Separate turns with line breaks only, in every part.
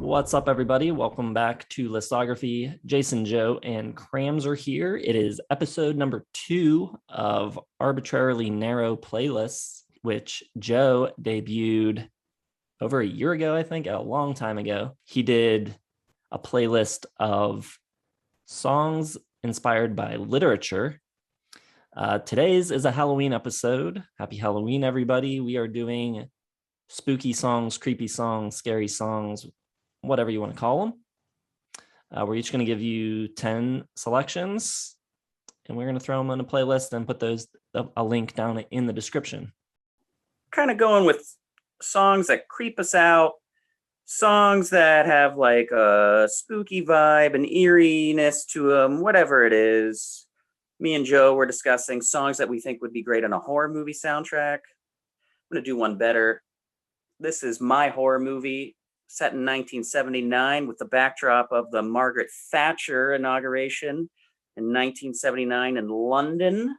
What's up, everybody? Welcome back to Listography. Jason, Joe, and Crams are here. It is episode number 2 of Arbitrarily Narrow Playlists, which Joe debuted over a year ago, I think, a long time ago. He did a playlist of songs inspired by literature. Today's is a Halloween episode. Happy Halloween, everybody. We are doing spooky songs, creepy songs, scary songs, whatever you want to call them. We're each going to give you 10 selections, and we're going to throw them on a playlist and put a link down in the description.
Kind of going with songs that creep us out, songs that have like a spooky vibe, an eeriness to them, whatever it is. Me and Joe were discussing songs that we think would be great on a horror movie soundtrack. I'm going to do one better. This is my horror movie, set in 1979 with the backdrop of the Margaret Thatcher inauguration in 1979 in London.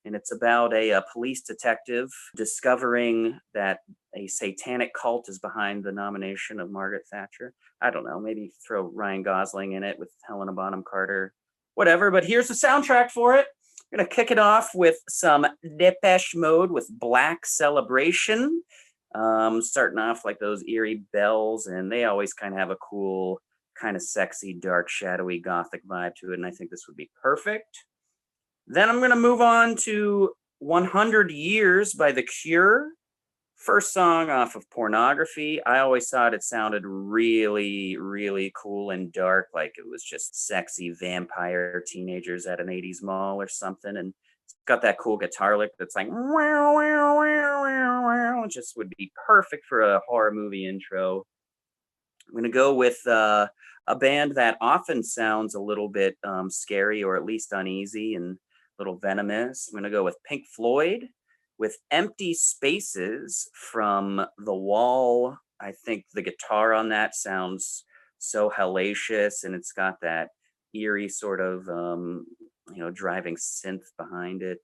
And it's about a police detective discovering that a satanic cult is behind the nomination of Margaret Thatcher. I don't know, maybe throw Ryan Gosling in it with Helena Bonham Carter, whatever. But here's the soundtrack for it. I'm going to kick it off with some Depeche Mode with Black Celebration. Starting off like those eerie bells, and they always kind of have a cool, kind of sexy, dark, shadowy, gothic vibe to it, and I think this would be perfect. Then I'm going to move on to 100 Years by The Cure. First song off of Pornography. I always thought it sounded really, really cool and dark, like it was just sexy vampire teenagers at an 80s mall or something, and it's got that cool guitar lick that's like, wow, wow, wow, wow, wow. It just would be perfect for a horror movie intro. I'm going to go with a band that often sounds a little bit scary or at least uneasy and a little venomous. I'm going to go with Pink Floyd with Empty Spaces from The Wall. I think the guitar on that sounds so hellacious, and it's got that eerie sort of, driving synth behind it.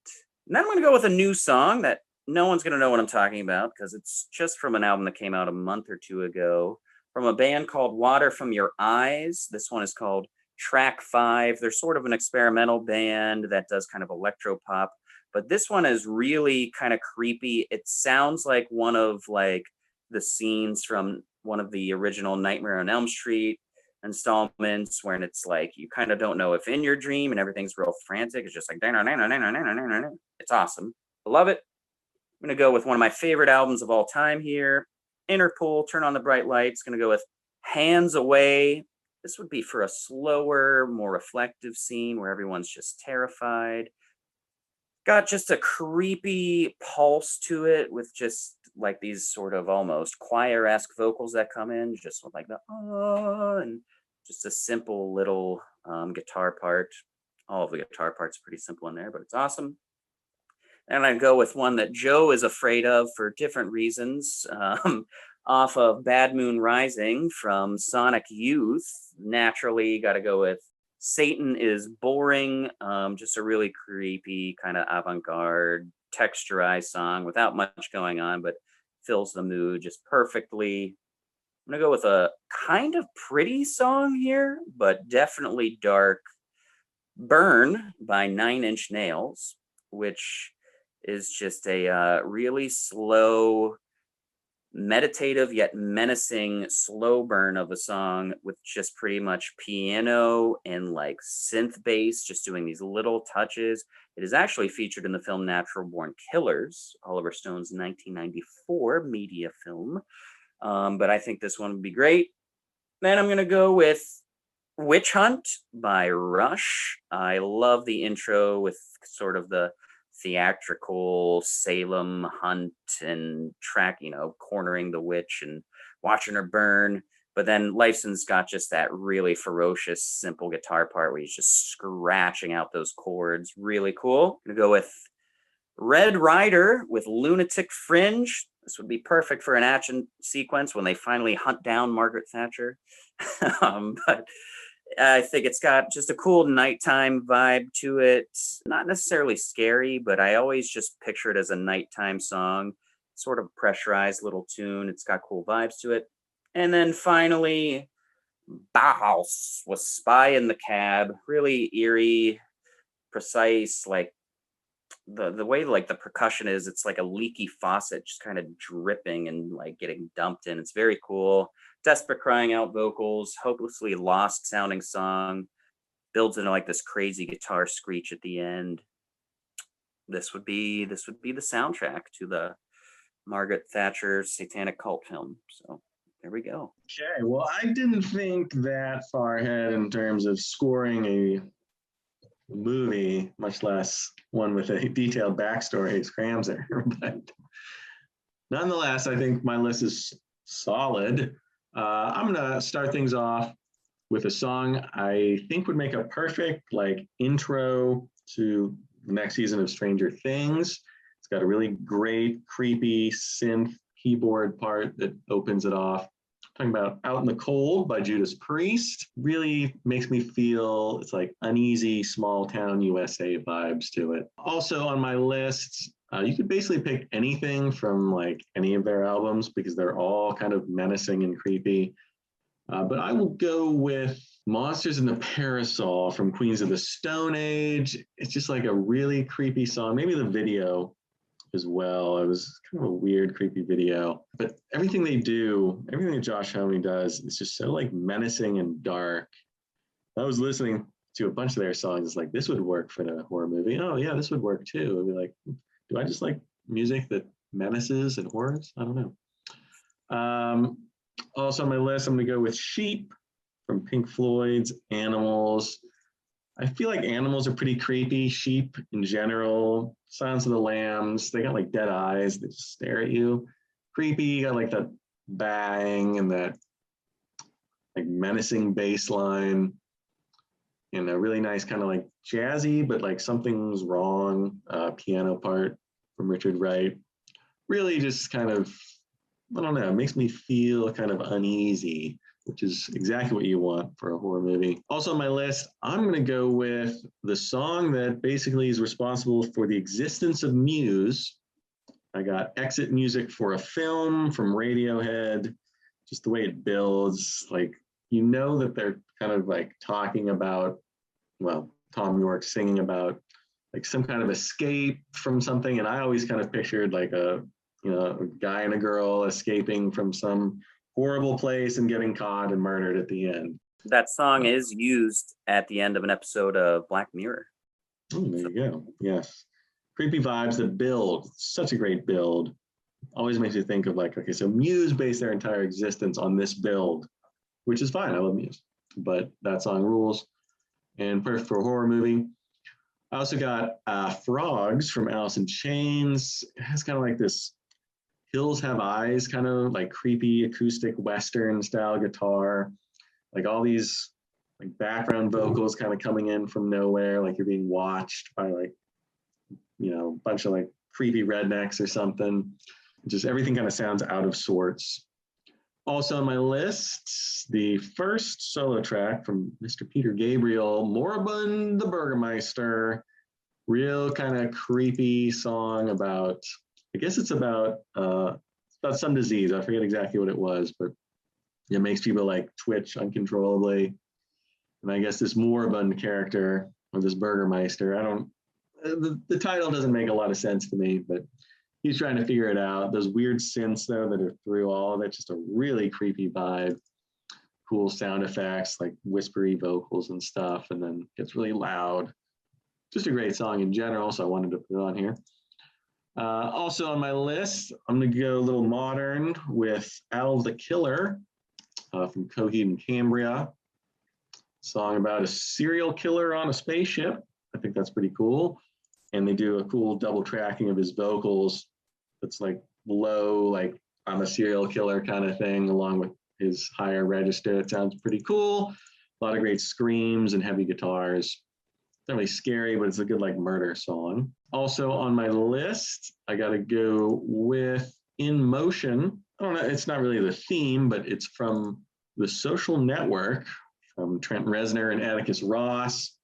And then I'm going to go with a new song that no one's going to know what I'm talking about because it's just from an album that came out a month or two ago from a band called Water From Your Eyes. This one is called Track 5. They're sort of an experimental band that does kind of electro pop, but this one is really kind of creepy. It sounds like one of like the scenes from one of the original Nightmare on Elm Street installments, where it's like you kind of don't know if in your dream and everything's real frantic. It's just like it's awesome. I love it. I'm going to go with one of my favorite albums of all time here, Interpol, Turn on the Bright Lights. Going to go with Hands Away. This would be for a slower, more reflective scene where everyone's just terrified. Got just a creepy pulse to it with just like these sort of almost choir-esque vocals that come in, just with like the and just a simple little guitar part. All of the guitar parts are pretty simple in there, but it's awesome. And I go with one that Joe is afraid of for different reasons, off of Bad Moon Rising from Sonic Youth. Naturally, got to go with Satan is Boring. Just a really creepy, kind of avant-garde, texturized song without much going on, but fills the mood just perfectly. I'm going to go with a kind of pretty song here, but definitely dark. Burn by 9 Inch Nails, which is just a really slow, meditative yet menacing slow burn of a song with just pretty much piano and like synth bass, just doing these little touches. It is actually featured in the film Natural Born Killers, Oliver Stone's 1994 media film. But I think this one would be great. Then I'm going to go with Witch Hunt by Rush. I love the intro with sort of the theatrical Salem hunt and track, cornering the witch and watching her burn. But then Lifeson's got just that really ferocious, simple guitar part where he's just scratching out those chords. Really cool. I'm gonna go with Red Rider with Lunatic Fringe. This would be perfect for an action sequence when they finally hunt down Margaret Thatcher. But I think it's got just a cool nighttime vibe to it. Not necessarily scary, but I always just picture it as a nighttime song. Sort of pressurized little tune. It's got cool vibes to it. And then finally, Bauhaus was Spy in the Cab. Really eerie, precise, like the way like the percussion is, it's like a leaky faucet just kind of dripping and like getting dumped in. It's very cool. Desperate crying out vocals, hopelessly lost sounding song, builds into like this crazy guitar screech at the end. This would be the soundtrack to the Margaret Thatcher satanic cult film. So there we go.
Okay, well, I didn't think that far ahead in terms of scoring a movie, much less one with a detailed backstory as Cramser. But nonetheless, I think my list is solid. I'm gonna start things off with a song I think would make a perfect like intro to the next season of Stranger Things. It's got a really great, creepy synth keyboard part that opens it off. Talking about Out in the Cold by Judas Priest. Really makes me feel it's like uneasy small town USA vibes to it. Also on my list, you could basically pick anything from like any of their albums because they're all kind of menacing and creepy. But I will go with Monsters in the Parasol from Queens of the Stone Age. It's just like a really creepy song. Maybe the video as well. It was kind of a weird, creepy video. But everything they do, everything that Josh Homme does, is just so like menacing and dark. I was listening to a bunch of their songs. It's like, this would work for the horror movie. Oh yeah, this would work too. I'd be like, do I just like music that menaces and horrors? I don't know. Also on my list, I'm gonna go with Sheep from Pink Floyd's Animals. I feel like animals are pretty creepy. Sheep in general, Silence of the Lambs, they got like dead eyes that just stare at you. Creepy, you got like that bang and that like menacing bass line and a really nice kind of like jazzy, but like something's wrong piano part from Richard Wright. Really just kind of, I don't know, it makes me feel kind of uneasy, which is exactly what you want for a horror movie. Also on my list, I'm going to go with the song that basically is responsible for the existence of Muse. I got Exit Music for a Film from Radiohead. Just the way it builds, like, you know that they're kind of like talking about, well, Tom York singing about like some kind of escape from something. And I always kind of pictured like a guy and a girl escaping from some horrible place and getting caught and murdered at the end.
That song is used at the end of an episode of Black Mirror.
Oh, there you go. Yes. Creepy vibes that build. Such a great build. Always makes you think of like, okay, so Muse based their entire existence on this build, which is fine. I love Muse, but that song rules and perfect for a horror movie. I also got Frogs from Alice in Chains. It has kind of like this Hills Have Eyes, kind of like creepy acoustic Western style guitar, like all these like background vocals kind of coming in from nowhere, like you're being watched by like, a bunch of like creepy rednecks or something. Just everything kind of sounds out of sorts. Also on my list, the first solo track from Mr. Peter Gabriel, Moribund the Burgermeister. Real kind of creepy song about, I guess it's about some disease. I forget exactly what it was, but it makes people like twitch uncontrollably. And I guess this moribund character of this Burgermeister, the title doesn't make a lot of sense to me, but he's trying to figure it out. Those weird synths though that are through all of it, just a really creepy vibe. Cool sound effects, like whispery vocals and stuff, and then gets really loud. Just a great song in general, so I wanted to put it on here. Also on my list, I'm going to go a little modern with Al the Killer from Coheed and Cambria. Song about a serial killer on a spaceship. I think that's pretty cool. And they do a cool double tracking of his vocals that's like low, like I'm a serial killer kind of thing, along with his higher register. It sounds pretty cool. A lot of great screams and heavy guitars. It's not really scary, but it's a good like murder song. Also on my list, I got to go with In Motion. I don't know, it's not really the theme, but it's from The Social Network from Trent Reznor and Atticus Ross.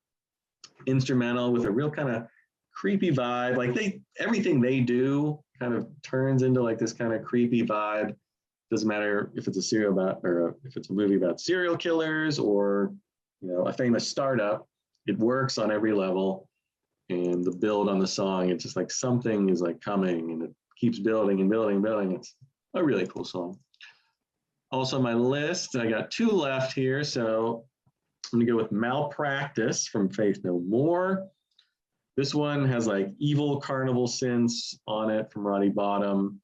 Instrumental with a real kind of creepy vibe. Like everything they do kind of turns into like this kind of creepy vibe. Doesn't matter if it's a if it's a movie about serial killers or a famous startup. It works on every level, and the build on the song, it's just like something is like coming, and it keeps building and building and building. It's a really cool song. Also, on my list, I got 2 left here, so I'm gonna go with Malpractice from Faith No More. This one has like Evil Carnival Synths on it from Roddy Bottom,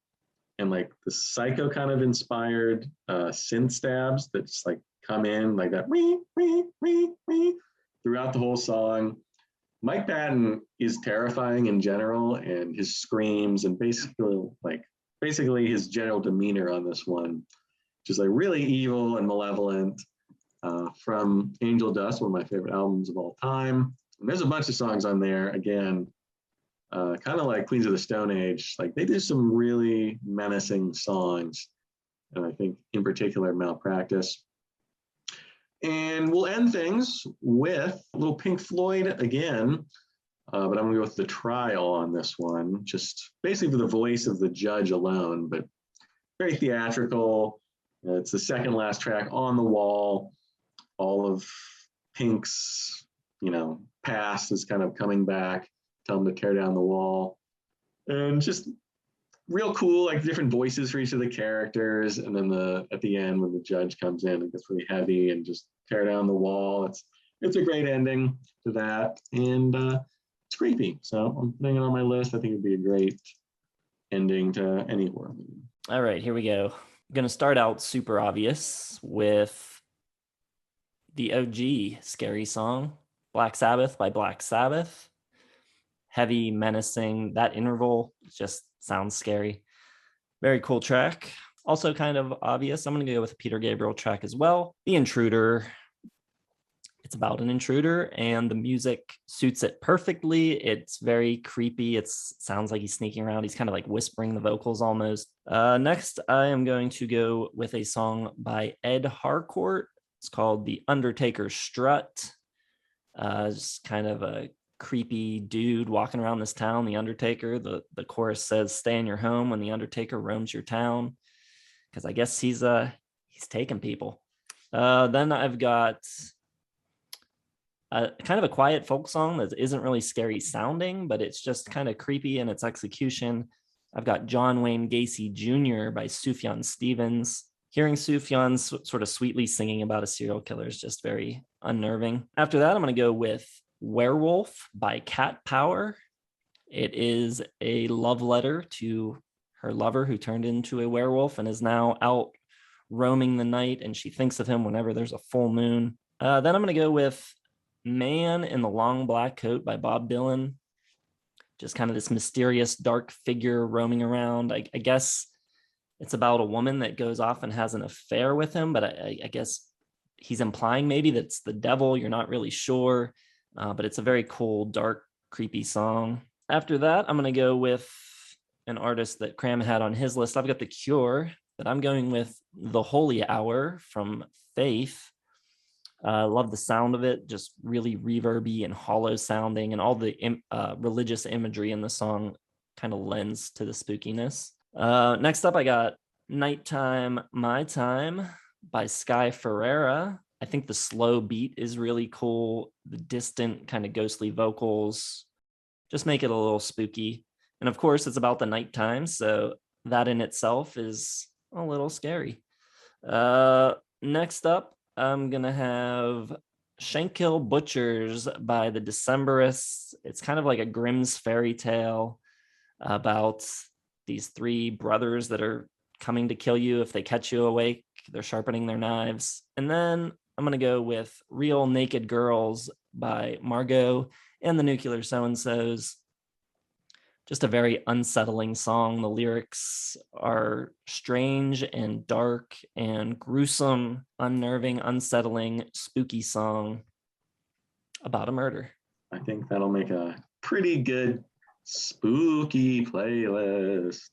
and like the Psycho kind of inspired synth stabs that just like come in like that wee, wee, wee, wee, throughout the whole song. Mike Patton is terrifying in general, and his screams and basically his general demeanor on this one, just like really evil and malevolent. From Angel Dust, one of my favorite albums of all time. And there's a bunch of songs on there, again, kind of like Queens of the Stone Age. Like they do some really menacing songs, and I think in particular Malpractice. And we'll end things with a little Pink Floyd again, but I'm gonna go with The Trial on this one, just basically for the voice of the judge alone, but very theatrical. It's the second last track on the wall. All of Pink's, past is kind of coming back, tell him to tear down the wall. And just real cool, like different voices for each of the characters. And then at the end, when the judge comes in, it gets really heavy and just tear down the wall. It's a great ending to that. And it's creepy. So I'm putting it on my list. I think it'd be a great ending to any horror movie.
All right, here we go. I'm going to start out super obvious with the OG scary song, Black Sabbath by Black Sabbath. Heavy, menacing, that interval just sounds scary. Very cool track. Also kind of obvious. I'm going to go with a Peter Gabriel track as well. The Intruder. It's about an intruder, and the music suits it perfectly. It's very creepy. It sounds like he's sneaking around. He's kind of like whispering the vocals almost. Next, I am going to go with a song by Ed Harcourt. It's called The Undertaker's Strut. Just kind of a creepy dude walking around this town, the Undertaker. The chorus says, "Stay in your home when the Undertaker roams your town," because I guess he's taking people. Then I've got kind of a quiet folk song that isn't really scary sounding, but it's just kind of creepy in its execution. I've got John Wayne Gacy Jr. by Sufjan Stevens. Hearing Sufjan sort of sweetly singing about a serial killer is just very unnerving. After that, I'm going to go with Werewolf by Cat Power. It is a love letter to her lover who turned into a werewolf and is now out roaming the night, and she thinks of him whenever there's a full moon. Then I'm going to go with Man in the Long Black Coat by Bob Dylan. Just kind of this mysterious dark figure roaming around. I guess it's about a woman that goes off and has an affair with him, but I guess he's implying maybe that's the devil. You're not really sure, but it's a very cool, dark, creepy song. After that, I'm going to go with an artist that Cram had on his list. I've got The Cure, but I'm going with The Holy Hour from Faith. I love the sound of it, just really reverby and hollow sounding, and all the religious imagery in the song kind of lends to the spookiness. Next up, I got Nighttime, My Time by Sky Ferreira. I think the slow beat is really cool. The distant kind of ghostly vocals just make it a little spooky. And of course, it's about the nighttime, so that in itself is a little scary. Next up, I'm going to have Shankill Butchers by the Decemberists. It's kind of like a Grimm's fairy tale about these 3 brothers that are coming to kill you if they catch you awake. They're sharpening their knives. And then I'm going to go with Real Naked Girls by Margot and the Nuclear So-and-Sos. Just a very unsettling song. The lyrics are strange and dark and gruesome, unnerving, unsettling, spooky song about a murder.
I think that'll make a pretty good spooky playlist.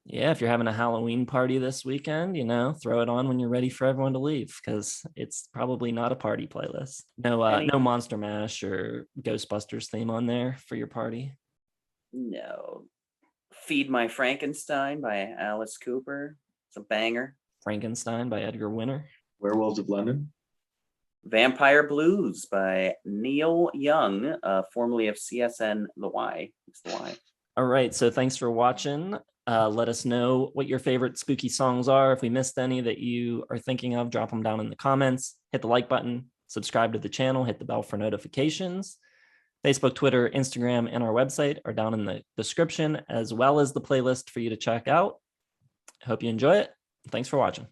Yeah, if you're having a Halloween party this weekend, throw it on when you're ready for everyone to leave, because it's probably not a party playlist. No Monster Mash or Ghostbusters theme on there for your party.
No. Feed My Frankenstein by Alice Cooper. It's a banger.
Frankenstein by Edgar Winter.
Werewolves of London.
Vampire Blues by Neil Young, formerly of CSN The Y. It's The Y.
All right, so thanks for watching. Let us know what your favorite spooky songs are. If we missed any that you are thinking of, drop them down in the comments. Hit the like button, subscribe to the channel, hit the bell for notifications. Facebook, Twitter, Instagram, and our website are down in the description, as well as the playlist for you to check out. I hope you enjoy it. Thanks for watching.